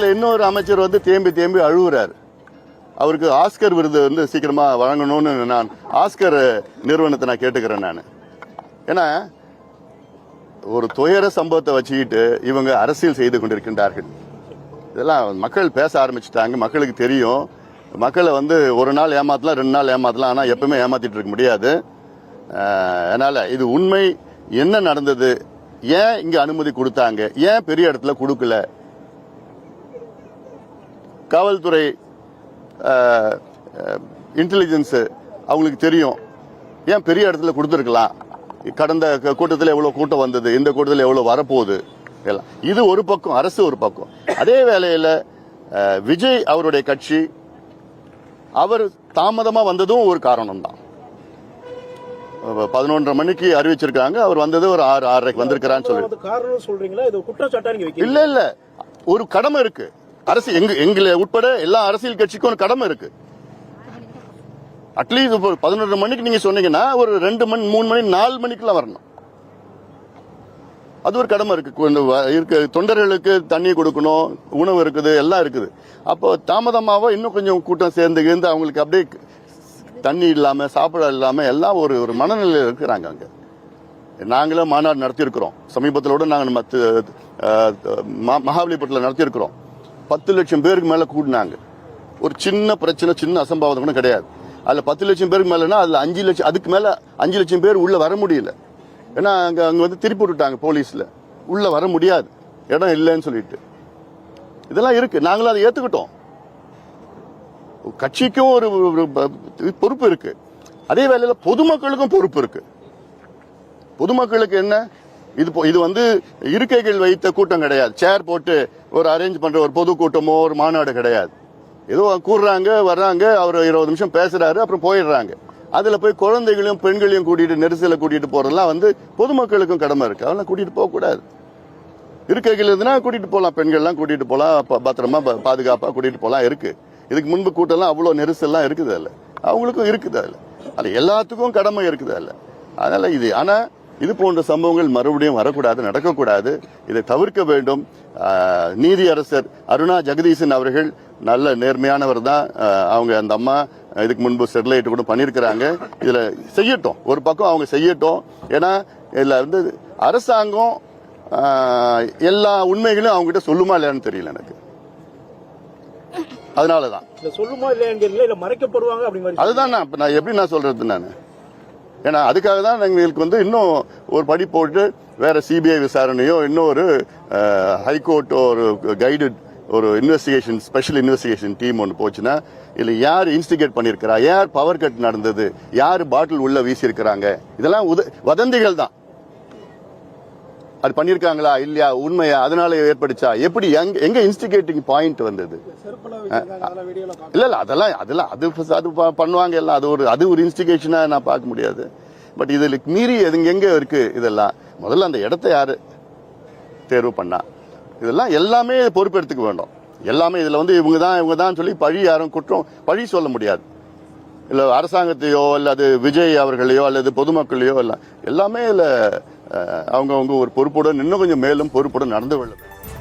இதுல இன்னொரு அமைச்சர் வந்து தேம்பி அழுகுறாரு. அவருக்கு ஆஸ்கர் விருது வந்து சீக்கிரமா வழங்கணும்னு நான் ஆஸ்கர் நிறுவனத்தை நான் கேட்டுக்கிறேன். நான் ஏன்னா ஒரு துயர சம்பவத்தை வச்சுக்கிட்டு இவங்க அரசியல் செய்து கொண்டிருக்கின்றார்கள். இதெல்லாம் மக்கள் பேச ஆரம்பிச்சுட்டாங்க. மக்களுக்கு தெரியும். மக்களை வந்து ஒரு நாள் ஏமாத்தலாம், 2 நாள் ஏமாத்தலாம், ஆனா எப்பவுமே ஏமாத்திட்டு இருக்க முடியாது. அதனால இது உண்மை. என்ன நடந்தது, ஏன் இங்க அனுமதி கொடுத்தாங்க, ஏன் பெரிய இடத்துல கொடுக்கல, காவல்துறை இன்டெலிஜென்ஸ் அவங்களுக்கு தெரியும், ஏன் பெரிய இடத்துல கொடுத்துருக்கலாம். கடந்த கூட்டத்தில் எவ்வளவு கூட்டம் வந்தது, இந்த கூட்டத்தில் எவ்வளவு வரப்போகுது, எல்லாம் இது ஒரு பக்கம், அரசு ஒரு பக்கம். அதே வேளையில விஜய் அவருடைய கட்சி அவர் தாமதமா வந்ததும் ஒரு காரணம் தான். 11:30 மணிக்கு அறிவிச்சிருக்காங்க, அவர் வந்தது ஒரு 6:30க்கு வந்திருக்கிறான்னு சொல்லி. இல்ல ஒரு கடமை இருக்கு. அரசு எங்களை உட்பட எல்லா அரசியல் கட்சிக்கும் ஒரு கடமை இருக்கு. அட்லீஸ்ட் 11:30 மணிக்கு நீங்க சொன்னீங்கன்னா ஒரு 2 மணி 3 மணி 4 மணிக்கெல்லாம் வரணும். அது ஒரு கடமை இருக்கு. தொண்டர்களுக்கு தண்ணி கொடுக்கணும், உணவு இருக்குது, எல்லாம் இருக்குது. அப்போ தாமதமாவோ இன்னும் கொஞ்சம் கூட்டம் சேர்ந்து அவங்களுக்கு அப்படியே தண்ணி இல்லாம சாப்பிட இல்லாம எல்லாம் ஒரு மனநிலையில் இருக்கிறாங்க. அங்க நாங்களும் மாநாடு நடத்தியிருக்கிறோம். சமீபத்திலோட நாங்கள் மகாபலிபுரத்தில் நடத்தியிருக்கிறோம். 10 லட்சம் பேருக்கு மேல கூடினாங்க. ஒரு சின்ன பிரச்சனை, சின்ன அசம்பாவிதம் கூட கிடையாது. அதுல 10 லட்சம் பேருக்கு மேலனா அதுல 5 லட்சம், அதுக்கு மேல 5 லட்சம் பேர் உள்ள வர முடியல. ஏன்னா அங்க வந்து திருப்பி விட்டுட்டாங்க போலீஸ்ல, உள்ள வர முடியாது, இடம் இல்லைன்னு சொல்லிட்டு. இதெல்லாம் இருக்கு. நாங்களும் அதை ஏத்துக்கிட்டோம். கட்சிக்கும் ஒரு பொறுப்பு இருக்கு. அதே வேளையில பொதுமக்களுக்கும் பொறுப்பு இருக்கு. பொதுமக்களுக்கு என்ன, இது வந்து இருக்கைகள் வைத்த கூட்டம் கிடையாது. சேர் போட்டு ஒரு அரேஞ்ச் பண்ற ஒரு பொதுக்கூட்டமோ ஒரு மாநாடு கிடையாது. ஏதோ கூடுறாங்க, வர்றாங்க, அவர் 20 நிமிஷம் பேசுறாரு, அப்புறம் போயிடுறாங்க. அதுல போய் குழந்தைகளையும் பெண்களையும் கூட்டிட்டு நெரிசல கூட்டிட்டு போறதெல்லாம் வந்து பொதுமக்களுக்கும் கடமை இருக்கு. அதெல்லாம் கூட்டிட்டு போக கூடாது. இருக்கைகள் இருந்துன்னா கூட்டிட்டு போகலாம், பெண்கள்லாம் கூட்டிட்டு போகலாம், பத்திரமா பாதுகாப்பா கூட்டிட்டு போகலாம் இருக்கு. இதுக்கு முன்பு கூட்டம்லாம் அவ்வளவு நெரிசல்லாம் இருக்குது. அல்ல அவங்களுக்கும் இருக்குது. அது எல்லாத்துக்கும் கடமை இருக்குது. அல்ல அதனால ஆனா இது போன்ற சம்பவங்கள் மறுபடியும் வரக்கூடாது, நடக்கக்கூடாது. இதை தவிர்க்க வேண்டும். நீதியரசர் அருணா ஜெகதீசன் அவர்கள் நல்ல நேர்மையானவர் தான். அவங்க அந்த அம்மா இதுக்கு முன்பு ஸ்டெர்லைட் கூட பண்ணியிருக்கிறாங்க. இதுல செய்யட்டும், ஒரு பக்கம் அவங்க செய்யட்டும். ஏன்னா இதுல வந்து அரசாங்கம் எல்லா உண்மைகளையும் அவங்க கிட்ட சொல்லுமா இல்லையான்னு தெரியல எனக்கு. அதனாலதான் சொல்லுமா இல்லையா மறைக்கப்படுவாங்க. அதுதான் நான் எப்படி சொல்றது நான். ஏன்னா அதுக்காக தான் எங்களுக்கு வந்து இன்னும் ஒரு படி போட்டு வேற சிபிஐ விசாரணையோ இன்னும் ஒரு ஹைகோர்ட் ஒரு கைடட் ஒரு இன்வெஸ்டிகேஷன் ஸ்பெஷல் இன்வெஸ்டிகேஷன் டீம் ஒன்று போச்சுன்னா இல்ல யார் இன்ஸ்டிகேட் பண்ணிருக்கிறா, யார் பவர் கட் நடந்தது, யார் பாட்டில் உள்ள வீசி இருக்கிறாங்க, இதெல்லாம் வதந்திகள் தான். அது பண்ணிருக்காங்களா இல்லையா, உண்மையா, அதனால ஏற்படுச்சா, எப்படி எங்க இன்ஸ்டிகேட்டிங் பாயிண்ட் வந்தது? இல்ல அதெல்லாம் அது பண்ணுவாங்க எல்லாம். அது ஒரு இன்ஸ்டிகேஷனா நான் பார்க்க முடியாது. பட் இதுல மீறி எங்க இருக்கு இதெல்லாம்? முதல்ல அந்த இடத்தை யாரு தேர்வு பண்ணா, இதெல்லாம் எல்லாமே பொறுப்பெடுத்துக்க வேண்டும். எல்லாமே இதுல வந்து இவங்க தான் சொல்லி யாரும் பழி சொல்ல முடியாது. இல்ல அரசாங்கத்தையோ அல்லது விஜய் அவர்களையோ அல்லது பொதுமக்களையோ எல்லாமே இல்ல அவங்கவுங்க ஒரு பொறுப்புடன் இன்னும் கொஞ்சம் மேலும் பொறுப்புடன் நடந்து கொள்ள